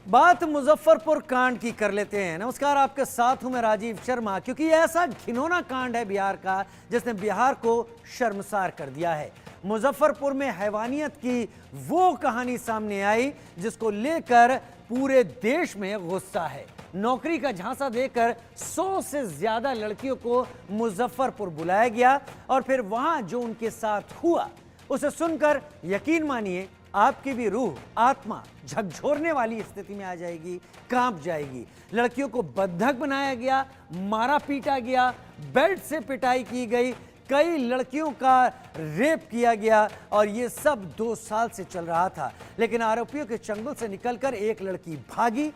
बात मुजफ्फरपुर कांड की कर लेते हैं। नमस्कार, आपके साथ हूं मैं राजीव शर्मा। क्योंकि ये ऐसा घिनौना कांड है बिहार का जिसने बिहार को शर्मसार कर दिया है। मुजफ्फरपुर में हैवानियत की वो कहानी सामने आई जिसको लेकर पूरे देश में गुस्सा है। नौकरी का झांसा देकर 100 से ज्यादा लड़कियों को मुजफ्फरपुर बुलाया गया और फिर वहां जो उनके साथ हुआ उसे सुनकर यकीन मानिए आपकी भी रूह आत्मा झकझोरने वाली स्थिति में आ जाएगी, कांप जाएगी। लड़कियों को बंधक बनाया गया, मारा पीटा गया, बेल्ट से पिटाई की गई, कई लड़कियों का रेप किया गया और ये सब 2 साल से चल रहा था। लेकिन आरोपियों के चंगुल से निकलकर एक लड़की भागी।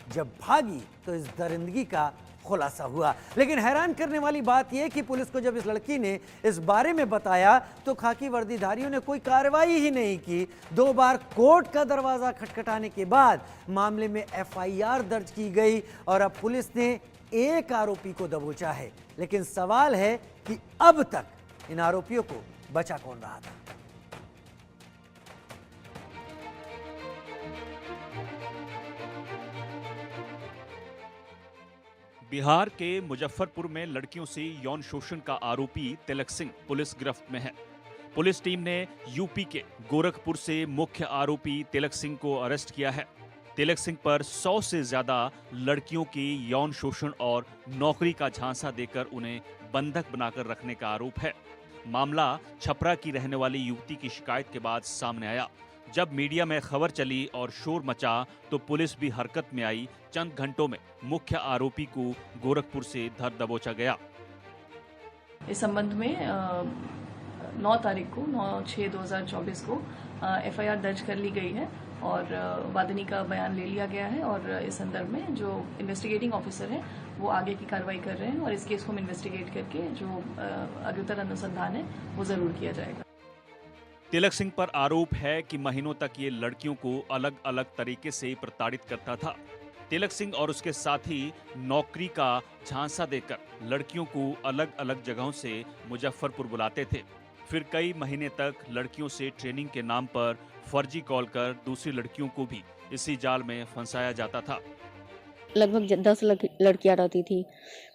जब भागी तो इस दरिंदगी का खुलासा हुआ। लेकिन हैरान करने वाली बात यह कि पुलिस को जब इस लड़की ने इस बारे में बताया तो खाकी वर्दीधारियों ने कोई कार्रवाई ही नहीं की। 2 बार कोर्ट का दरवाजा खटखटाने के बाद मामले में एफआईआर दर्ज की गई और अब पुलिस ने एक आरोपी को दबोचा है। लेकिन सवाल है कि अब तक इन आरोपियों को बचा कौन रहा था। बिहार के मुजफ्फरपुर में लड़कियों से यौन शोषण का आरोपी तिलक सिंह पुलिस गिरफ्त में है। पुलिस टीम ने यूपी के गोरखपुर से मुख्य आरोपी तिलक सिंह को अरेस्ट किया है। तिलक सिंह पर 100 से ज्यादा लड़कियों की यौन शोषण और नौकरी का झांसा देकर उन्हें बंधक बनाकर रखने का आरोप है। मामला छपरा की रहने वाली युवती की शिकायत के बाद सामने आया। जब मीडिया में खबर चली और शोर मचा तो पुलिस भी हरकत में आई। चंद घंटों में मुख्य आरोपी को गोरखपुर से धर दबोचा गया। इस संबंध में 9 तारीख को 9/6/2024 को एफआईआर दर्ज कर ली गई है और वादिनी का बयान ले लिया गया है और इस संदर्भ में जो इन्वेस्टिगेटिंग ऑफिसर है वो आगे की कार्रवाई कर रहे हैं और इस केस को हम इन्वेस्टिगेट करके जो अग्रतर अनुसंधान है वो जरूर किया जाएगा। तिलक सिंह पर आरोप है कि महीनों तक ये लड़कियों को अलग अलग तरीके से प्रताड़ित करता था। तिलक सिंह और उसके साथी नौकरी का झांसा देकर लड़कियों को अलग अलग जगहों से मुजफ्फरपुर बुलाते थे। फिर कई महीने तक लड़कियों से ट्रेनिंग के नाम पर फर्जी कॉल कर दूसरी लड़कियों को भी इसी जाल में फंसाया जाता था। लगभग 10 लड़कियां रहती थी।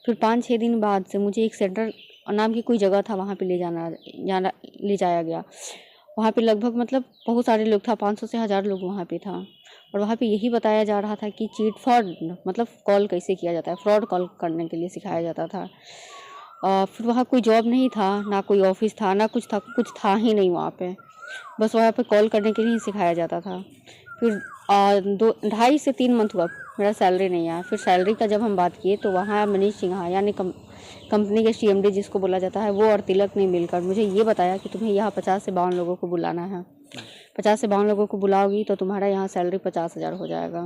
फिर 5-6 दिन बाद से मुझे एक सेंटर नाम की कोई जगह था, वहाँ पे ले जाया गया। वहाँ पे लगभग बहुत सारे लोग था, 500 से 1000 लोग वहाँ पे था और वहाँ पे यही बताया जा रहा था कि चीट फ्रॉड कॉल कैसे किया जाता है, फ्रॉड कॉल करने के लिए सिखाया जाता था। फिर वहाँ कोई जॉब नहीं था, ना कोई ऑफिस था, ना कुछ था ही नहीं वहाँ पे। बस वहाँ पे कॉल करने के लिए ही सिखाया जाता था। फिर 2.5 से 3 मंथ हुआ मेरा सैलरी नहीं आया। फिर सैलरी का जब हम बात किए तो वहाँ मनीष सिन्हा यानी कंपनी के CMD जिसको बोला जाता है वो और तिलक ने मिलकर मुझे ये बताया कि तुम्हें यहाँ 50 से 52 लोगों को बुलाना है। 50 से 52 लोगों को बुलाओगी तो तुम्हारा यहाँ सैलरी 50,000 हो जाएगा।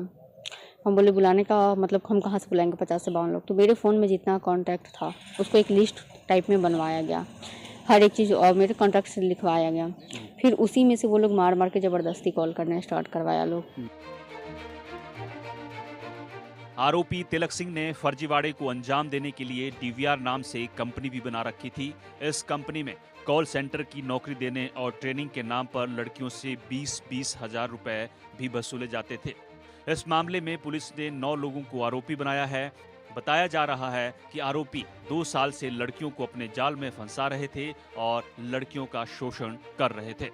हम बोले बुलाने का हम कहाँ से बुलाएंगे 50 से 52 लोग। तो मेरे फ़ोन में जितना कॉन्टैक्ट था उसको एक लिस्ट टाइप में बनवाया गया, हर एक चीज़ और मेरे कॉन्टैक्ट से लिखवाया गया। फिर उसी में से वो लोग मार के ज़बरदस्ती कॉल करना स्टार्ट करवाया लोग। आरोपी तिलक सिंह ने फर्जीवाड़े को अंजाम देने के लिए DVR नाम से कंपनी भी बना रखी थी। इस कंपनी में कॉल सेंटर की नौकरी देने और ट्रेनिंग के नाम पर लड़कियों से 20-20 हजार रुपए भी वसूले जाते थे। इस मामले में पुलिस ने 9 लोगों को आरोपी बनाया है। बताया जा रहा है कि आरोपी 2 साल से लड़कियों को अपने जाल में फंसा रहे थे और लड़कियों का शोषण कर रहे थे।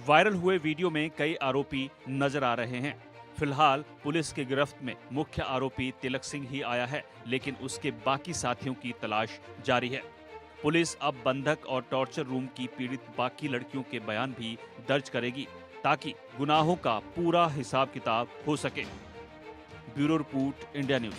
वायरल हुए वीडियो में कई आरोपी नजर आ रहे हैं। फिलहाल पुलिस के गिरफ्त में मुख्य आरोपी तिलक सिंह ही आया है, लेकिन उसके बाकी साथियों की तलाश जारी है। पुलिस अब बंधक और टॉर्चर रूम की पीड़ित बाकी लड़कियों के बयान भी दर्ज करेगी ताकि गुनाहों का पूरा हिसाब किताब हो सके। Bureau report, India news.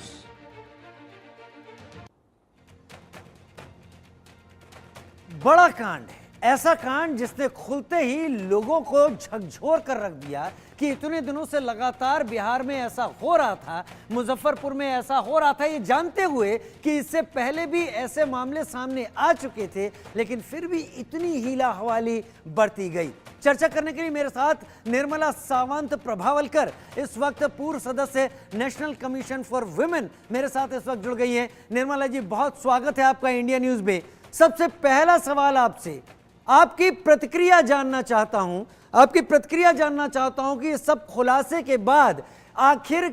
बड़ा कांड है, ऐसा कांड जिसने खुलते ही लोगों को झकझोर कर रख दिया कि इतने दिनों से लगातार बिहार में ऐसा हो रहा था, मुजफ्फरपुर में ऐसा हो रहा था, ये जानते हुए कि इससे पहले भी ऐसे मामले सामने आ चुके थे, लेकिन फिर भी इतनी हीला हवाली बढ़ती गई। चर्चा करने के लिए मेरे साथ निर्मला सावंत प्रभावलकर, इस वक्त पूर्व सदस्य नेशनल कमीशन फॉर वुमेन, मेरे साथ इस वक्त जुड़ गई हैं। निर्मला जी, बहुत स्वागत है आपका इंडिया न्यूज में। सबसे पहला सवाल आपसे आपकी प्रतिक्रिया जानना चाहता हूं, आपकी प्रतिक्रिया जानना चाहता हूं कि इस सब खुलासे के बाद आखिर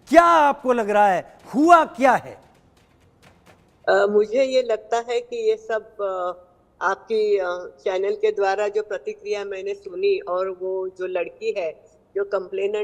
क्या आपको लग रहा है, हुआ क्या है? मुझे ये लगता है कि ये सब आपकी चैनल के द्वारा जो प्रतिक्रिया मैंने सुनी, और वो जो लड़की है जो कंप्लेनेंट